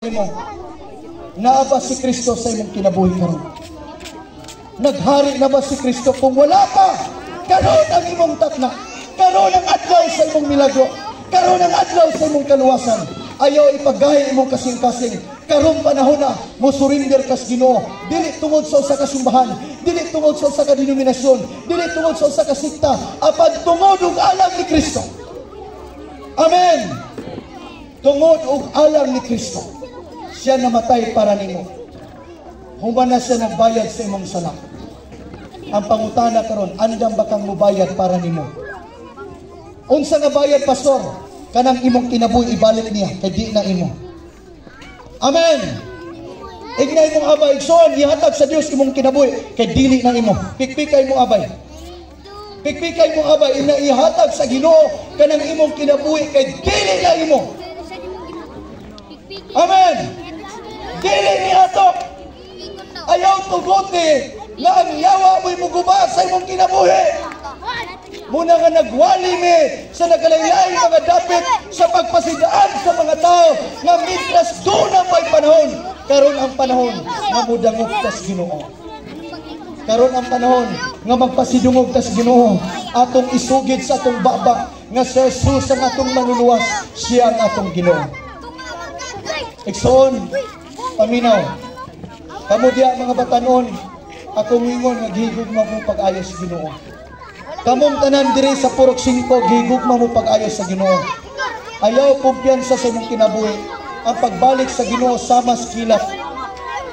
nimo, naa ba si Kristo sa imong kinabuhi karon? Naghari na ba si Kristo? Kung wala pa, karon ang imong takna, karon ang adlaw sa imong milagro, karon ang adlaw sa imong kaluwasan. Ayaw ipagahi imong kasing-kasing. Karong panahon na mo surrender kas Ginoo, dili tungod sa usa ka simbahan, dili tungod sa usa ka denominasyon, dili tungod sa usa ka sikta, apan tungod og alam ni Kristo. Amen. Tungod og alam ni Kristo, siya namatay para nimo. Human na siya nagbayad sa imong sala. Ang pangutana karon, andam ba kang mubayad para nimo? Unsa nga bayad, pastor? Kanang imong kinabuhi ibalik niya kay di na imo. Amen. Ignay mong abay, igsoon, ihatag sa Dios imong kinabuhi kay dili na imo. Pikpikay mo abay. Pikpikay mo abay, ihatag sa Ginoo kanang imong kinabuhi kay dili na imo. Amen. Dili ni ato. Ayaw tuguti nga ang yawa mo'y muguba sa imong kinabuhi. Muna nga nagwali mi sa nagalaylay mga dapit sa pagpasidaan sa mga tao nga mitras doon ang may panahon. Karon ang panahon nga mudangog tas Ginoo. Karon ang panahon nga magpasidungog tas Ginoo. Atong isugid sa atong babak nga si Jesus ang atong manuluwas, siya ang atong Ginoo. Igsoon, paminaw. Kamo diya mga batanon, akong ingon nga gihigugma mo pag-ayos Ginoo. Kamong tanan diri sa Purok 5, gihigugma mo pag-ayos sa Ginoo. Ayaw kumpiyansa sa imong kinabuhi. Ang pagbalik sa Ginoo sama sa kilap.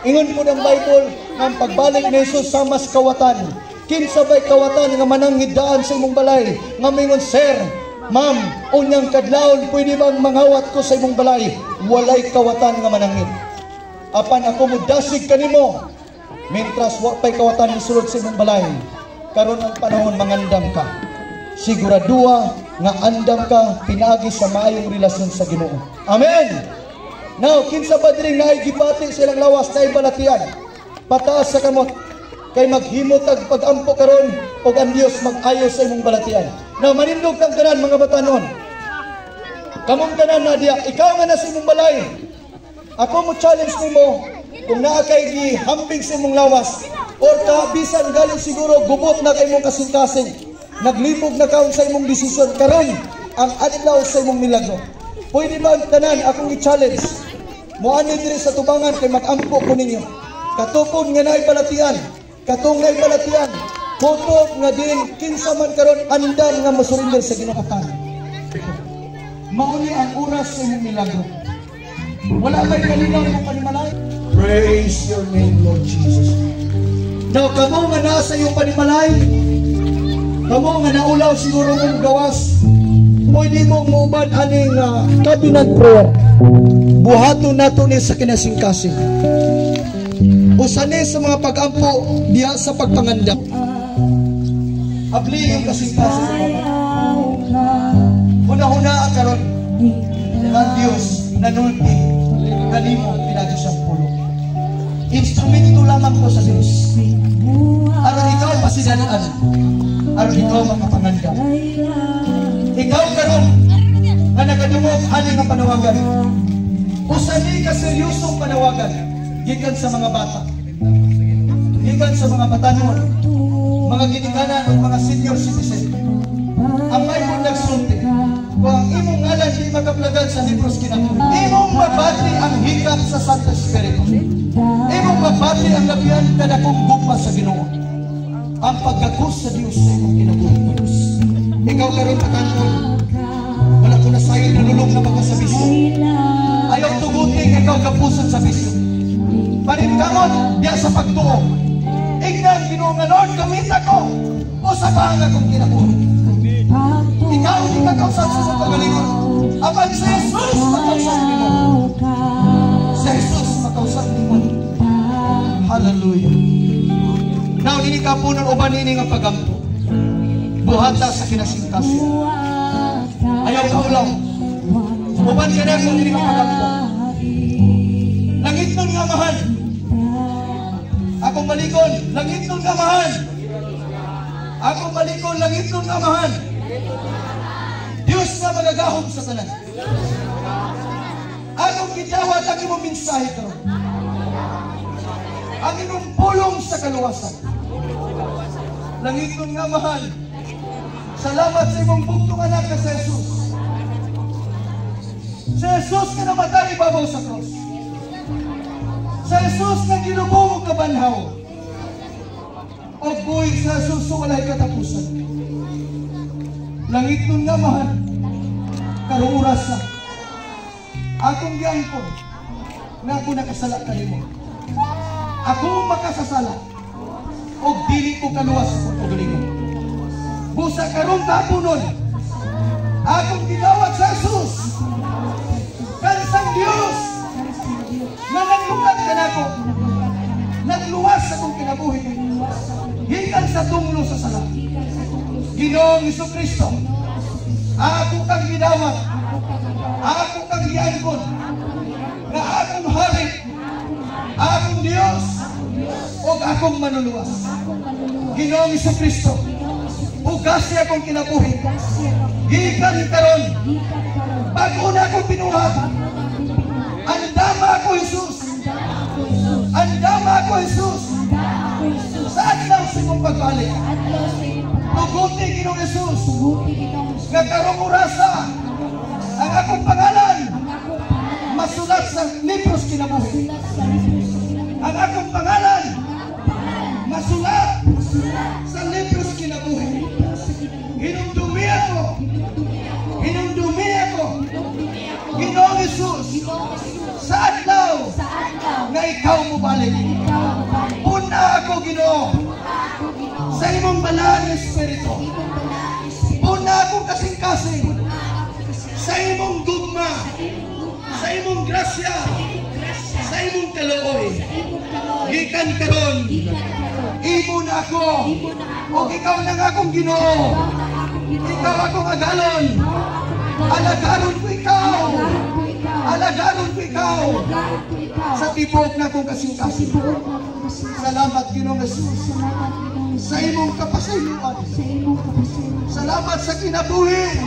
Ingon po ng Bible, ang pagbalik ni Jesus sama sa kawatan. Kinsa ba'y kawatan nga mananghidaan sa imong balay? Nga mingon, sir, ma'am, unyang kadlawon, pwede bang manghawat ko sa imong balay? Walay kawatan nga mananghid. Apan ako mudasig kanimo, mintras wa pa'y kawatan ni sulod sa imong balay. Karon ang panahon mangandam ka. Siguradua nga andam ka pinaagi sa maayong relasyon sa Ginoo. Amen. Now, kinsa ba diri nga gibati sa ilang lawas na ibalatian? Pataas sa kamot kay maghimot ag pagampo karon ug ang Dios mag-ayo sa imong balatian. Now, manindog kang tanan mga batanon. Kamong tanan na diya, ikaw nga na sa imong balay. Ako mo challenge nimo kung naa kay gihambing sa imong lawas. Or bisan galing siguro gubot na kay mong kasing-kasing, naglipog na kaon sa imong desisyon karon ang adlaw sa imong milagro. Pwede ba tanan akong i-challenge mo ani diri sa tubangan kay mag-ampo ko ninyo katupon nga naay balatian, katong naay balatian kutob nga din kinsa man karon andam nga mosurrender sa Ginoo. Mauni ang oras sa imong milagro. Wala kay kalinaw mo panimalay. Praise your name, Lord Jesus. Now, kamo nga nasa iyong panimalay, kamo nga naulaw siguro mong gawas, pwede mong maubad aning cabinet prayer. Buhaton nato ni sa kinasing-kasing. Usani sa mga pag-ampo diya sa pagpangandam. Abli yung kasing-kasing. Una-una karon ng Diyos nanulti kanimo pinagi siyang pulo. Instrumento lamang ko sa Diyos. Aron ikaw pasidaan, aron ikaw makapanganda. Ikaw karon nga nakadungog ani nga panawagan. Usani ka seryosong panawagan gikan sa mga bata, gikan sa mga batanon, mga ginikanan o mga senior citizen. Ang Bible nagsulti, kung ang imong ngalan di makaplagan sa libros kinabuhi, imong mabati ang hikap sa Santo Espiritu. Imong mabati ang labihan kada kong gugma sa Ginoo. Ang paggakus sa Dios sa imong kinabuhi. Ikaw karon pagkanton, wala ko na sayo nalulong na magkasabisyo. Ayaw tuguting ikaw kapusan sa bisyo. Paninkamot diya sa pagtuo. Ignan Ginoo nga Lord, gamit ako o sa bang akong kinabuhi. Ikaw di ka kausap sa pagalingon. Apan si Jesus makausap mo. Si Jesus makausap mo. Hallelujah. Now, ini ka po ng uban ini nga pagampo. Buhata sa kinasingkasing. Ayaw ka ulaw. Uban ka na kung ini nga pagampo. Langit nun nga mahal. Akong malikon, langit nun nga mahal. Akong malikon, langit nun nga mahal. Diyos na magagahom sa tanan. Akong gidawat ang imong mensahe karon. Ang imong pulong sa kaluwasan. Langit nga mahal. Salamat sa imong bugtong anak na sa Jesus. Sa Jesus nga namatay ibabaw sa cross. Sa Jesus nga ginubong ka banhaw. O buhay sa Jesus walay katapusan. Langit nun nga mahal. Karong oras na. Akong giangkon na ako nakasala kanimo. Ako makasasala. O dili ko kaluwas sa pagkalingon. Busa karong tapunon. Akong ginawat sa Jesus. Kansang Diyos. Na naglukat ka na ako. Nagluwas sa kong kinabuhi. Hikan sa tunglo sa sala. Ginoong Jesucristo. Ako kang ginawat. Ako kang giangkon. Na akong hari. Akong Diyos. O akong manuluwas. Ginoong Jesucristo. Ugas niya akong kinabuhi. Gikan karon. Bago na akong binuhat. Andama ako, Jesus. Andama ako, Jesus. Saan lang sa mong pagbalik? Tuguti, Ginoong Jesus. Nga karong orasa. Ang akong pangalan. Masulat sa libros kinabuhi. Ang akong pangalan. Masulat sa libros kinabuhi. Hinumdumi ako. Hinumdumi ako. Ginoong Jesus. Sa adlaw na ikaw mo balik. Puna ako, Ginoo. Sa imong banal na Espiritu. Puna ako kasing-kasing. Sa imong gugma. Sa imong grasya. Sa imong kalooy. Gikan karon. Imo na ako. O ikaw na nga akong Ginoo. Ikaw akong agalon. Alagaron ko ikaw. Alagaron ko ikaw. Sa tibok na akong kasing-kasing. Salamat, Ginoong Jesus. Sa imong kapasayuan. Salamat sa kinabuhi.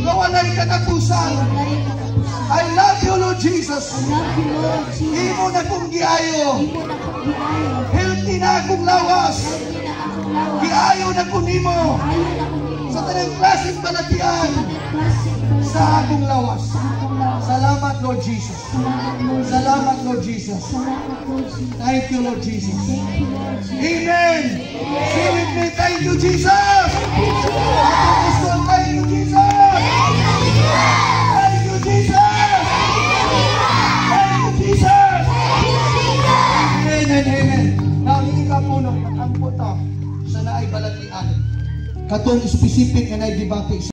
Nawalay katapusan. I love you, Lord Jesus. Imo na kong giayo. Healthy na akong lawas. Giayo na kong imo. Sa tanang klaseng balatian. Sa akong lawas. Salamat, Lord Jesus. Salamat, Lord Jesus. Thank you, Lord Jesus. Amen. Say with me, thank you, Jesus. Ako gusto, thank you, Jesus. Thank you, Jesus. Thank you, Jesus. Amen, amen. Nangingin ka po nung ang puta sa naay balatian. Katong specific na naay debate